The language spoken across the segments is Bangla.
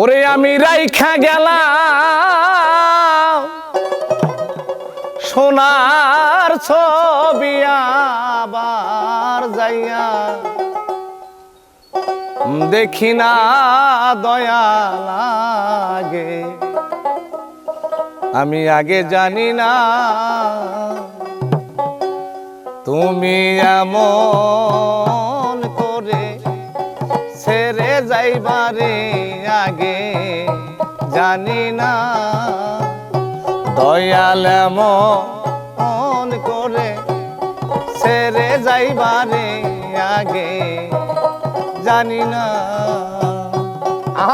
ওরে আমি রাইখা গেলাম সোনার ছবি আবার যাইয়া দেখি না দয়া লাগে। আমি আগে জানি না তুমি এমন করে ছেড়ে যাইবারে, আগে জানি না দয়াল এমন করে ছেড়ে যাইবারে, আগে জানি না।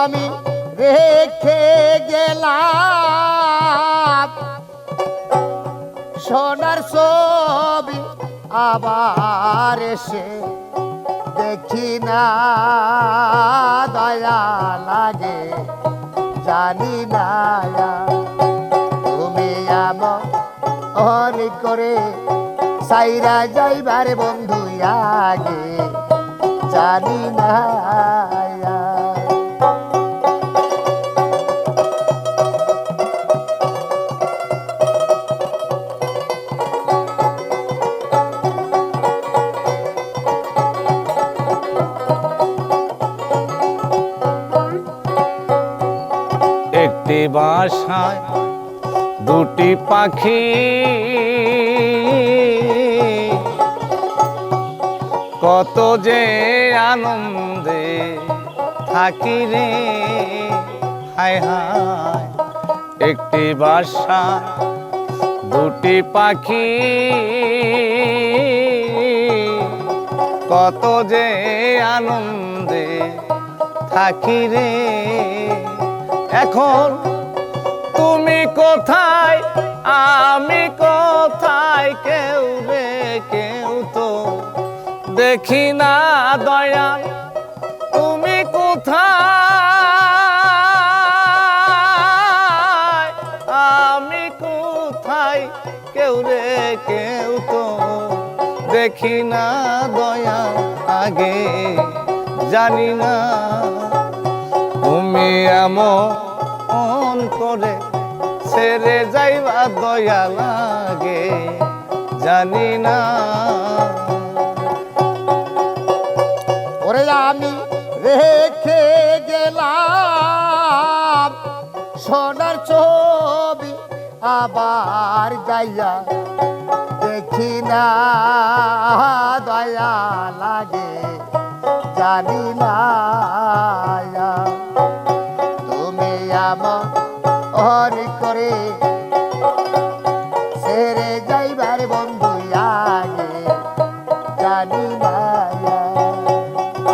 আমি রেখে গেলাম সোনার ছবি আবার এসে দেখি না দয়া লাগে, জানি না তুমি এমন করে সাইরা যাইবার বন্ধু, আগে জানি না। একটি বাসায় দুটি পাখি, কত যে আনন্দে থাকি রে, হায় হায়। একটি বাসায় দুটি পাখি, কত যে আনন্দে থাকি রে। এখন তুমি কোথায় আমি কোথায়, কেউ রে কেউ তো দেখি না দয়াল। তুমি কোথায় আমি কোথায়, কেউ রে কেউ তো দেখি না দয়াল, আগে জানি না তুমি এমন করে ছেড়ে যাইবা দয়া লাগে, জানি না। ওরে আমি রেখে গেলাম সোনার ছবি আবার যাইয়া দেখি না দয়া লাগে, জানি না তুমি এমন করে ছেড়ে যাইবার বন্ধু, আগে জানি না।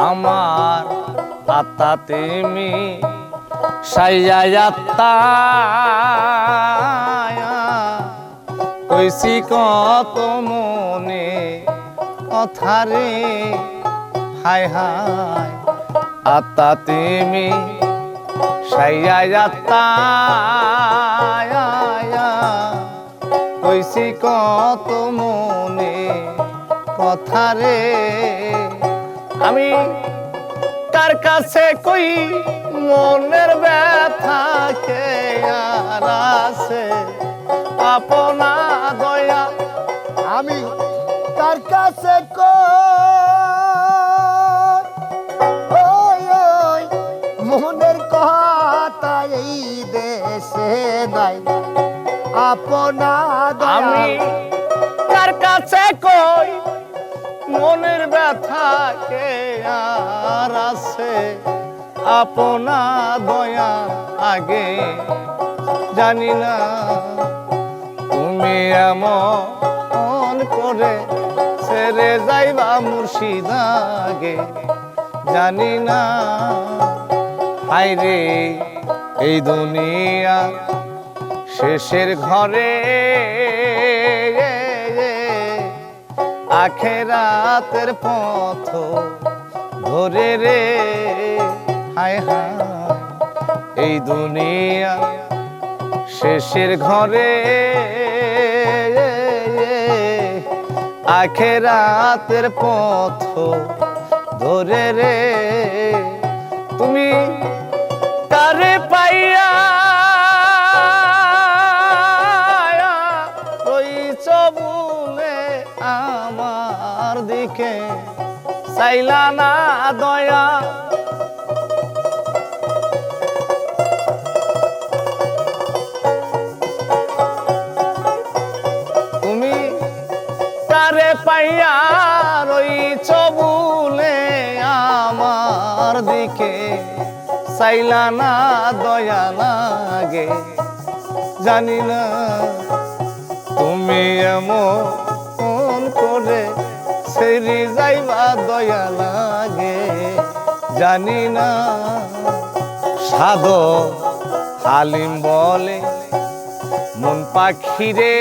আমার আত্মা তুমি সাইয়া আত্মা, কইছি কত মনে কথা রে, হায় হায়। আত্মা তুমি সাইয়া আত্মা, কইছি কত মনে কথা রে। আমি কার কাছে কই মনের ব্যথা, কে আর আছে আপনা দয়া। আমি তার কাছে মনের কথা এই দেশে নাই, আপনা আমি কার কাছে কই মনের ব্যথা, কে আর আছে আপনা দয়া, আগে জানি না তুমি এমন করে ছেড়ে যাইবা মুর্শিদ, আগে জানি না। হায় রে এই দুনিয়া শেষের ঘরে, আখেরাতের পথ ধরে রে, হায় হায়। এই দুনিয়া শেষের ঘরে, আখেরাতের পথ ধরে রে। তুমি কারে পাইয়া রইছ বলে আমার দিকে চাইলা না দয়া তুমি তারে পাইয়া রইছ বলে আমার দিকে চাইলা না দয়া লাগে জানি না তুমি এমন করে সেরি যাইবা দয়া লাগে জানি না সাধো হালিম বলে মন পাখিরে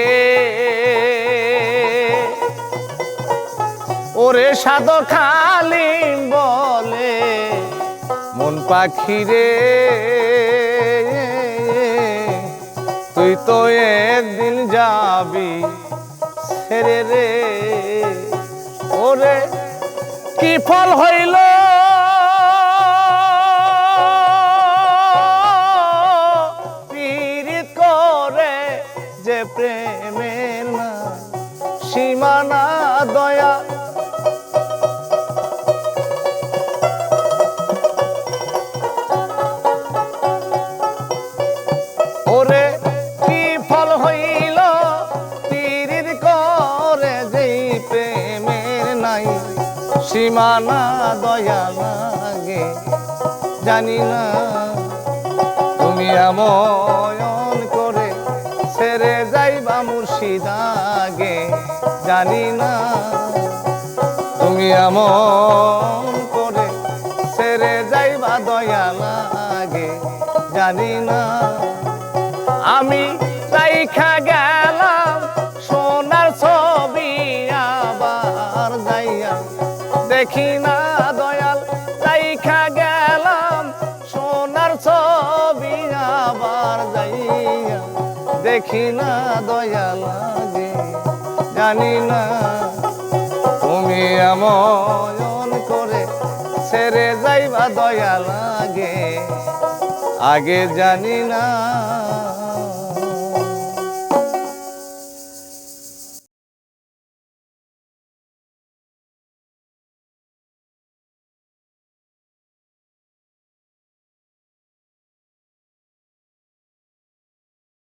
ওরে সাধো খালিম বলে মন পাখিরে তুই তো একদিন যাবি ছেড়ে রে ওরে কি ফল হইল পীড়িত করে যে প্রেমের না সীমানা দয়া ওরে কি ফল হইল পীড়িত করে যেই প্রেমের নাই সীমানা দয়া লাগে জানি না তুমি আময়ন করে ছেড়ে যাইবা মুর্শিদাগে জানি না তুমি আমন করে ছেড়ে যাইবা দয়া লাগে জানি না আমি রাইখা গেলাম সোনার ছবি আবার যাইয়া দেখি না দয়াল রাইখা গেলাম সোনার ছবি আবার যাইয়া দেখি না দয়া লাগে জানি না তুমি আময়ন করে ছেড়ে যাইবা দয়া লাগে আগে জানি না।